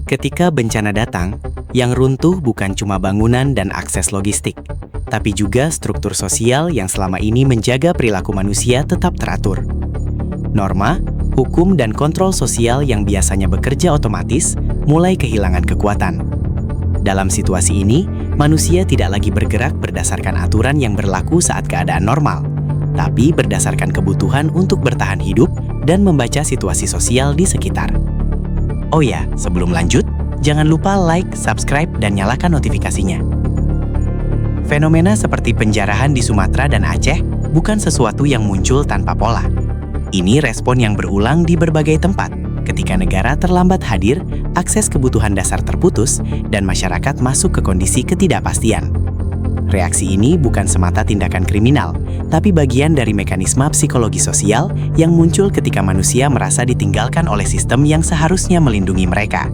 Ketika bencana datang, yang runtuh bukan cuma bangunan dan akses logistik, tapi juga struktur sosial yang selama ini menjaga perilaku manusia tetap teratur. Norma, hukum, dan kontrol sosial yang biasanya bekerja otomatis mulai kehilangan kekuatan. Dalam situasi ini, manusia tidak lagi bergerak berdasarkan aturan yang berlaku saat keadaan normal, tapi berdasarkan kebutuhan untuk bertahan hidup dan membaca situasi sosial di sekitar. Oh ya, sebelum lanjut, jangan lupa like, subscribe, dan nyalakan notifikasinya. Fenomena seperti penjarahan di Sumatera dan Aceh bukan sesuatu yang muncul tanpa pola. Ini respon yang berulang di berbagai tempat, ketika negara terlambat hadir, akses kebutuhan dasar terputus, dan masyarakat masuk ke kondisi ketidakpastian. Reaksi ini bukan semata tindakan kriminal, tapi bagian dari mekanisme psikologi sosial yang muncul ketika manusia merasa ditinggalkan oleh sistem yang seharusnya melindungi mereka.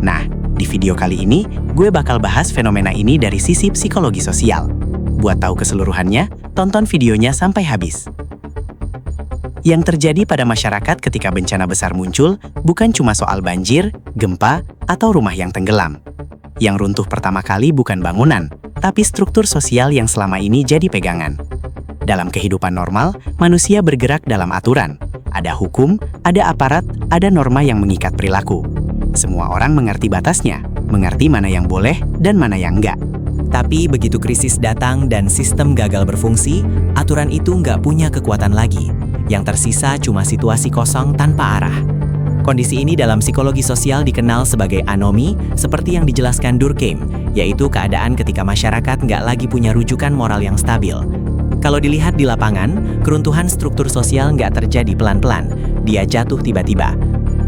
Nah, di video kali ini, gue bakal bahas fenomena ini dari sisi psikologi sosial. Buat tahu keseluruhannya, tonton videonya sampai habis. Yang terjadi pada masyarakat ketika bencana besar muncul bukan cuma soal banjir, gempa, atau rumah yang tenggelam. Yang runtuh pertama kali bukan bangunan, tapi struktur sosial yang selama ini jadi pegangan. Dalam kehidupan normal, manusia bergerak dalam aturan. Ada hukum, ada aparat, ada norma yang mengikat perilaku. Semua orang mengerti batasnya, mengerti mana yang boleh dan mana yang enggak. Tapi begitu krisis datang dan sistem gagal berfungsi, aturan itu nggak punya kekuatan lagi. Yang tersisa cuma situasi kosong tanpa arah. Kondisi ini dalam psikologi sosial dikenal sebagai anomi, seperti yang dijelaskan Durkheim, yaitu keadaan ketika masyarakat nggak lagi punya rujukan moral yang stabil. Kalau dilihat di lapangan, keruntuhan struktur sosial nggak terjadi pelan-pelan, dia jatuh tiba-tiba.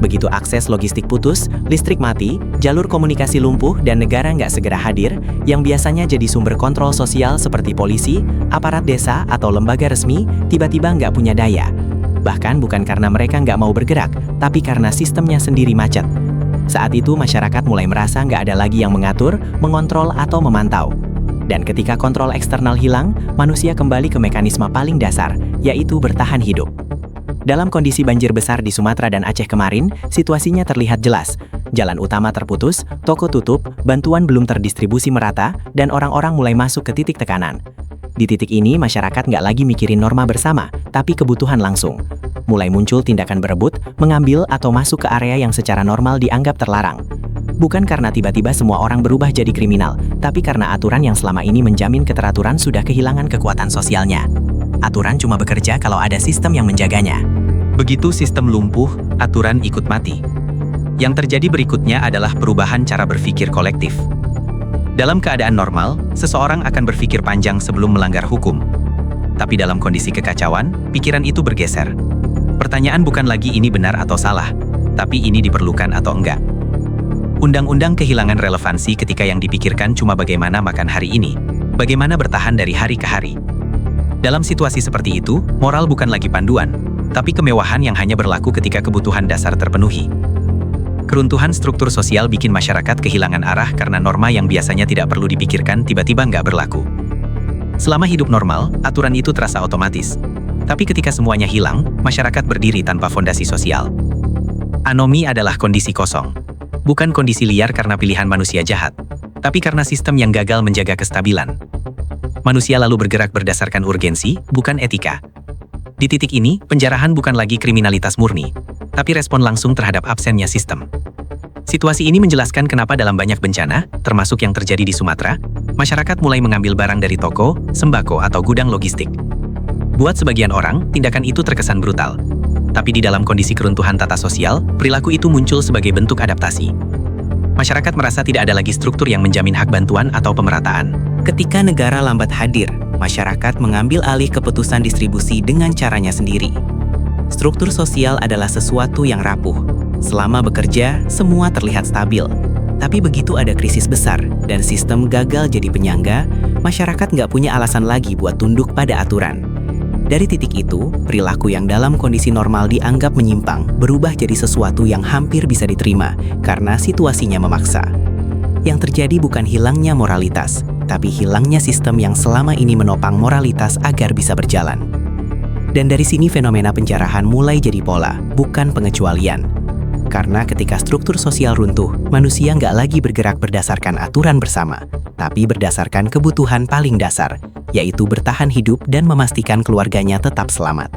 Begitu akses logistik putus, listrik mati, jalur komunikasi lumpuh, dan negara nggak segera hadir, yang biasanya jadi sumber kontrol sosial seperti polisi, aparat desa, atau lembaga resmi, tiba-tiba nggak punya daya. Bahkan bukan karena mereka nggak mau bergerak, tapi karena sistemnya sendiri macet. Saat itu masyarakat mulai merasa nggak ada lagi yang mengatur, mengontrol, atau memantau. Dan ketika kontrol eksternal hilang, manusia kembali ke mekanisme paling dasar, yaitu bertahan hidup. Dalam kondisi banjir besar di Sumatera dan Aceh kemarin, situasinya terlihat jelas. Jalan utama terputus, toko tutup, bantuan belum terdistribusi merata, dan orang-orang mulai masuk ke titik tekanan. Di titik ini, masyarakat nggak lagi mikirin norma bersama, tapi kebutuhan langsung. Mulai muncul tindakan berebut, mengambil atau masuk ke area yang secara normal dianggap terlarang. Bukan karena tiba-tiba semua orang berubah jadi kriminal, tapi karena aturan yang selama ini menjamin keteraturan sudah kehilangan kekuatan sosialnya. Aturan cuma bekerja kalau ada sistem yang menjaganya. Begitu sistem lumpuh, aturan ikut mati. Yang terjadi berikutnya adalah perubahan cara berpikir kolektif. Dalam keadaan normal, seseorang akan berpikir panjang sebelum melanggar hukum. Tapi dalam kondisi kekacauan, pikiran itu bergeser. Pertanyaan bukan lagi ini benar atau salah, tapi ini diperlukan atau enggak. Undang-undang kehilangan relevansi ketika yang dipikirkan cuma bagaimana makan hari ini, bagaimana bertahan dari hari ke hari. Dalam situasi seperti itu, moral bukan lagi panduan, tapi kemewahan yang hanya berlaku ketika kebutuhan dasar terpenuhi. Keruntuhan struktur sosial bikin masyarakat kehilangan arah karena norma yang biasanya tidak perlu dipikirkan tiba-tiba nggak berlaku. Selama hidup normal, aturan itu terasa otomatis. Tapi ketika semuanya hilang, masyarakat berdiri tanpa fondasi sosial. Anomi adalah kondisi kosong. Bukan kondisi liar karena pilihan manusia jahat, tapi karena sistem yang gagal menjaga kestabilan. Manusia lalu bergerak berdasarkan urgensi, bukan etika. Di titik ini, penjarahan bukan lagi kriminalitas murni, tapi respon langsung terhadap absennya sistem. Situasi ini menjelaskan kenapa dalam banyak bencana, termasuk yang terjadi di Sumatera, masyarakat mulai mengambil barang dari toko, sembako, atau gudang logistik. Buat sebagian orang, tindakan itu terkesan brutal. Tapi di dalam kondisi keruntuhan tata sosial, perilaku itu muncul sebagai bentuk adaptasi. Masyarakat merasa tidak ada lagi struktur yang menjamin hak bantuan atau pemerataan. Ketika negara lambat hadir, masyarakat mengambil alih keputusan distribusi dengan caranya sendiri. Struktur sosial adalah sesuatu yang rapuh. Selama bekerja, semua terlihat stabil. Tapi begitu ada krisis besar dan sistem gagal jadi penyangga, masyarakat nggak punya alasan lagi buat tunduk pada aturan. Dari titik itu, perilaku yang dalam kondisi normal dianggap menyimpang berubah jadi sesuatu yang hampir bisa diterima karena situasinya memaksa. Yang terjadi bukan hilangnya moralitas, tapi hilangnya sistem yang selama ini menopang moralitas agar bisa berjalan. Dan dari sini fenomena penjarahan mulai jadi pola, bukan pengecualian. Karena ketika struktur sosial runtuh, manusia nggak lagi bergerak berdasarkan aturan bersama, tapi berdasarkan kebutuhan paling dasar, yaitu bertahan hidup dan memastikan keluarganya tetap selamat.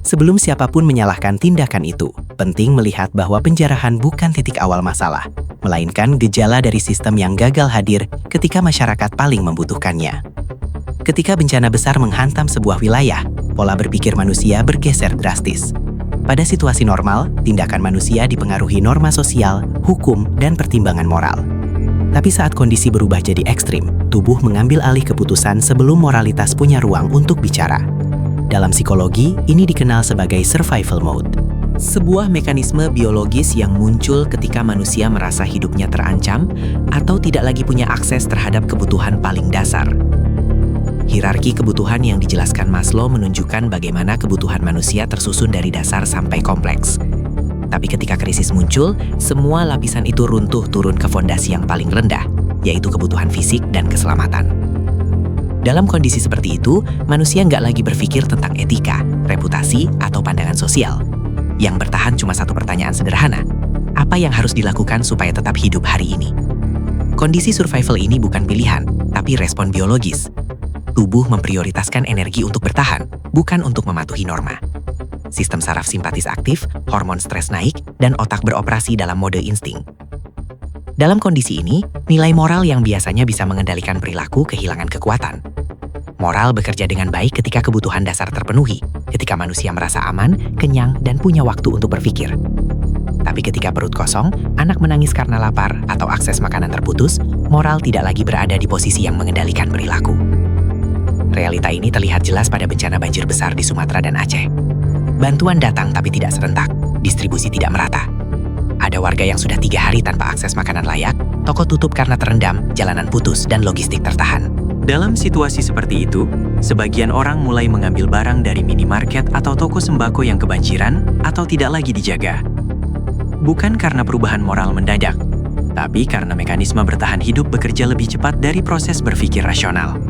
Sebelum siapapun menyalahkan tindakan itu, penting melihat bahwa penjarahan bukan titik awal masalah, melainkan gejala dari sistem yang gagal hadir ketika masyarakat paling membutuhkannya. Ketika bencana besar menghantam sebuah wilayah, pola berpikir manusia bergeser drastis. Pada situasi normal, tindakan manusia dipengaruhi norma sosial, hukum, dan pertimbangan moral. Tapi saat kondisi berubah jadi ekstrim, tubuh mengambil alih keputusan sebelum moralitas punya ruang untuk bicara. Dalam psikologi, ini dikenal sebagai survival mode. Sebuah mekanisme biologis yang muncul ketika manusia merasa hidupnya terancam atau tidak lagi punya akses terhadap kebutuhan paling dasar. Hierarki kebutuhan yang dijelaskan Maslow menunjukkan bagaimana kebutuhan manusia tersusun dari dasar sampai kompleks. Tapi ketika krisis muncul, semua lapisan itu runtuh turun ke fondasi yang paling rendah, yaitu kebutuhan fisik dan keselamatan. Dalam kondisi seperti itu, manusia nggak lagi berpikir tentang etika, reputasi, atau pandangan sosial. Yang bertahan cuma satu pertanyaan sederhana, apa yang harus dilakukan supaya tetap hidup hari ini? Kondisi survival ini bukan pilihan, tapi respon biologis. Tubuh memprioritaskan energi untuk bertahan, bukan untuk mematuhi norma. Sistem saraf simpatis aktif, hormon stres naik, dan otak beroperasi dalam mode insting. Dalam kondisi ini, nilai moral yang biasanya bisa mengendalikan perilaku kehilangan kekuatan. Moral bekerja dengan baik ketika kebutuhan dasar terpenuhi, ketika manusia merasa aman, kenyang, dan punya waktu untuk berpikir. Tapi ketika perut kosong, anak menangis karena lapar, atau akses makanan terputus, moral tidak lagi berada di posisi yang mengendalikan perilaku. Realita ini terlihat jelas pada bencana banjir besar di Sumatera dan Aceh. Bantuan datang tapi tidak serentak, distribusi tidak merata. Ada warga yang sudah 3 hari tanpa akses makanan layak, toko tutup karena terendam, jalanan putus, dan logistik tertahan. Dalam situasi seperti itu, sebagian orang mulai mengambil barang dari minimarket atau toko sembako yang kebanjiran atau tidak lagi dijaga. Bukan karena perubahan moral mendadak, tapi karena mekanisme bertahan hidup bekerja lebih cepat dari proses berpikir rasional.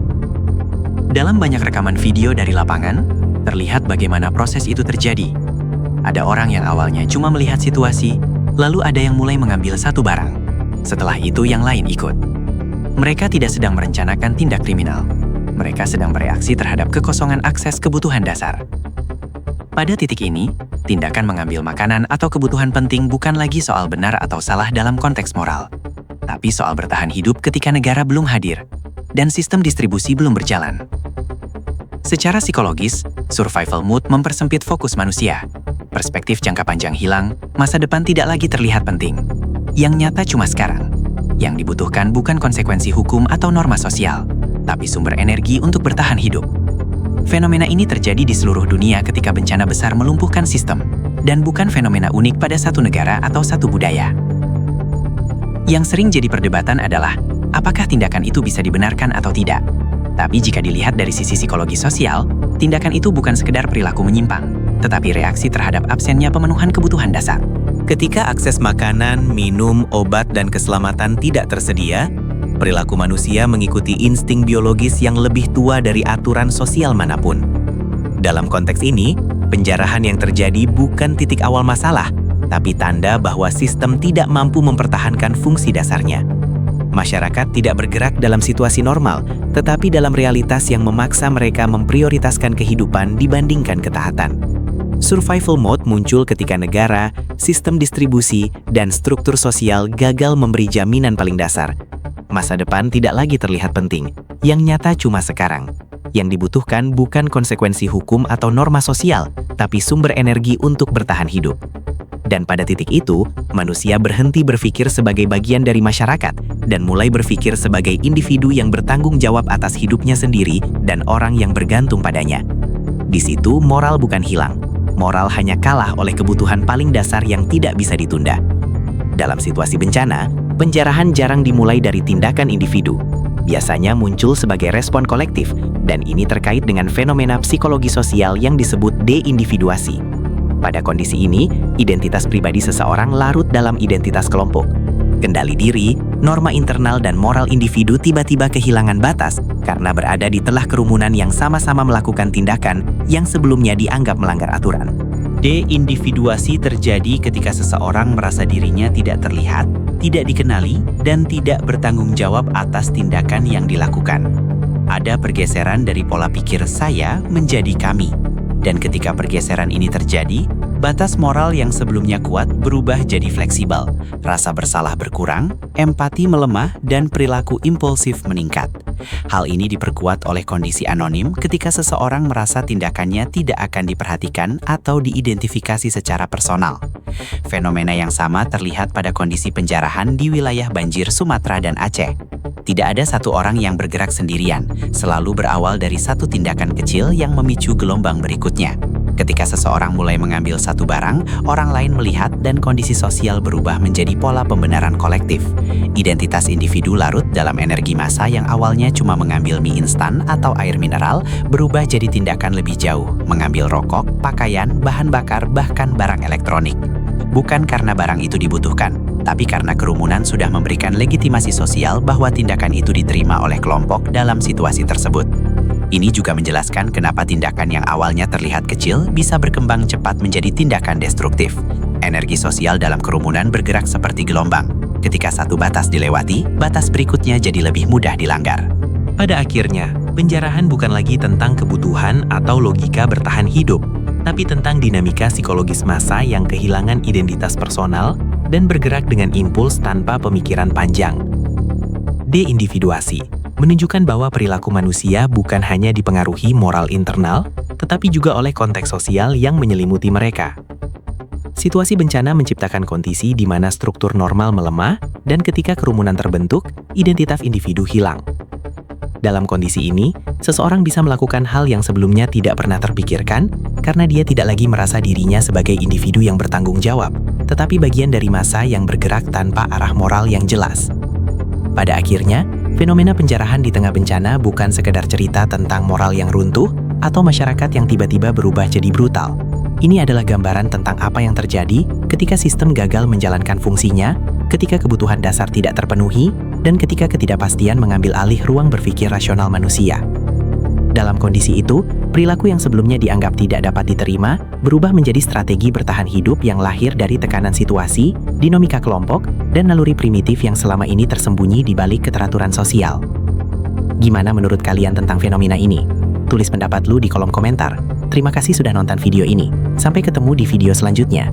Dalam banyak rekaman video dari lapangan, terlihat bagaimana proses itu terjadi. Ada orang yang awalnya cuma melihat situasi, lalu ada yang mulai mengambil satu barang. Setelah itu yang lain ikut. Mereka tidak sedang merencanakan tindak kriminal. Mereka sedang bereaksi terhadap kekosongan akses kebutuhan dasar. Pada titik ini, tindakan mengambil makanan atau kebutuhan penting bukan lagi soal benar atau salah dalam konteks moral, tapi soal bertahan hidup ketika negara belum hadir dan sistem distribusi belum berjalan. Secara psikologis, survival mode mempersempit fokus manusia. Perspektif jangka panjang hilang, masa depan tidak lagi terlihat penting. Yang nyata cuma sekarang. Yang dibutuhkan bukan konsekuensi hukum atau norma sosial, tapi sumber energi untuk bertahan hidup. Fenomena ini terjadi di seluruh dunia ketika bencana besar melumpuhkan sistem, dan bukan fenomena unik pada satu negara atau satu budaya. Yang sering jadi perdebatan adalah, apakah tindakan itu bisa dibenarkan atau tidak? Tapi jika dilihat dari sisi psikologi sosial, tindakan itu bukan sekedar perilaku menyimpang, tetapi reaksi terhadap absennya pemenuhan kebutuhan dasar. Ketika akses makanan, minum, obat, dan keselamatan tidak tersedia, perilaku manusia mengikuti insting biologis yang lebih tua dari aturan sosial manapun. Dalam konteks ini, penjarahan yang terjadi bukan titik awal masalah, tapi tanda bahwa sistem tidak mampu mempertahankan fungsi dasarnya. Masyarakat tidak bergerak dalam situasi normal, tetapi dalam realitas yang memaksa mereka memprioritaskan kehidupan dibandingkan ketaatan. Survival mode muncul ketika negara, sistem distribusi, dan struktur sosial gagal memberi jaminan paling dasar. Masa depan tidak lagi terlihat penting, yang nyata cuma sekarang. Yang dibutuhkan bukan konsekuensi hukum atau norma sosial, tapi sumber energi untuk bertahan hidup. Dan pada titik itu, manusia berhenti berpikir sebagai bagian dari masyarakat dan mulai berpikir sebagai individu yang bertanggung jawab atas hidupnya sendiri dan orang yang bergantung padanya. Di situ, moral bukan hilang. Moral hanya kalah oleh kebutuhan paling dasar yang tidak bisa ditunda. Dalam situasi bencana, penjarahan jarang dimulai dari tindakan individu. Biasanya muncul sebagai respon kolektif, dan ini terkait dengan fenomena psikologi sosial yang disebut deindividuasi. Pada kondisi ini, identitas pribadi seseorang larut dalam identitas kelompok. Kendali diri, norma internal dan moral individu tiba-tiba kehilangan batas karena berada di telah kerumunan yang sama-sama melakukan tindakan yang sebelumnya dianggap melanggar aturan. Deindividuasi terjadi ketika seseorang merasa dirinya tidak terlihat, tidak dikenali, dan tidak bertanggung jawab atas tindakan yang dilakukan. Ada pergeseran dari pola pikir saya menjadi kami. Dan ketika pergeseran ini terjadi, batas moral yang sebelumnya kuat berubah jadi fleksibel, rasa bersalah berkurang, empati melemah, dan perilaku impulsif meningkat. Hal ini diperkuat oleh kondisi anonim ketika seseorang merasa tindakannya tidak akan diperhatikan atau diidentifikasi secara personal. Fenomena yang sama terlihat pada kondisi penjarahan di wilayah banjir Sumatera dan Aceh. Tidak ada satu orang yang bergerak sendirian, selalu berawal dari satu tindakan kecil yang memicu gelombang berikutnya. Ketika seseorang mulai mengambil satu barang, orang lain melihat dan kondisi sosial berubah menjadi pola pembenaran kolektif. Identitas individu larut dalam energi massa yang awalnya cuma mengambil mie instan atau air mineral, berubah jadi tindakan lebih jauh, mengambil rokok, pakaian, bahan bakar, bahkan barang elektronik. Bukan karena barang itu dibutuhkan, tapi karena kerumunan sudah memberikan legitimasi sosial bahwa tindakan itu diterima oleh kelompok dalam situasi tersebut. Ini juga menjelaskan kenapa tindakan yang awalnya terlihat kecil bisa berkembang cepat menjadi tindakan destruktif. Energi sosial dalam kerumunan bergerak seperti gelombang. Ketika satu batas dilewati, batas berikutnya jadi lebih mudah dilanggar. Pada akhirnya, penjarahan bukan lagi tentang kebutuhan atau logika bertahan hidup, tapi tentang dinamika psikologis massa yang kehilangan identitas personal dan bergerak dengan impuls tanpa pemikiran panjang. Deindividuasi menunjukkan bahwa perilaku manusia bukan hanya dipengaruhi moral internal, tetapi juga oleh konteks sosial yang menyelimuti mereka. Situasi bencana menciptakan kondisi di mana struktur normal melemah, dan ketika kerumunan terbentuk, identitas individu hilang. Dalam kondisi ini, seseorang bisa melakukan hal yang sebelumnya tidak pernah terpikirkan karena dia tidak lagi merasa dirinya sebagai individu yang bertanggung jawab, tetapi bagian dari massa yang bergerak tanpa arah moral yang jelas. Pada akhirnya, fenomena penjarahan di tengah bencana bukan sekedar cerita tentang moral yang runtuh atau masyarakat yang tiba-tiba berubah jadi brutal. Ini adalah gambaran tentang apa yang terjadi ketika sistem gagal menjalankan fungsinya, ketika kebutuhan dasar tidak terpenuhi, dan ketika ketidakpastian mengambil alih ruang berpikir rasional manusia. Dalam kondisi itu, perilaku yang sebelumnya dianggap tidak dapat diterima berubah menjadi strategi bertahan hidup yang lahir dari tekanan situasi, dinamika kelompok, dan naluri primitif yang selama ini tersembunyi di balik keteraturan sosial. Gimana menurut kalian tentang fenomena ini? Tulis pendapat lu di kolom komentar. Terima kasih sudah nonton video ini. Sampai ketemu di video selanjutnya.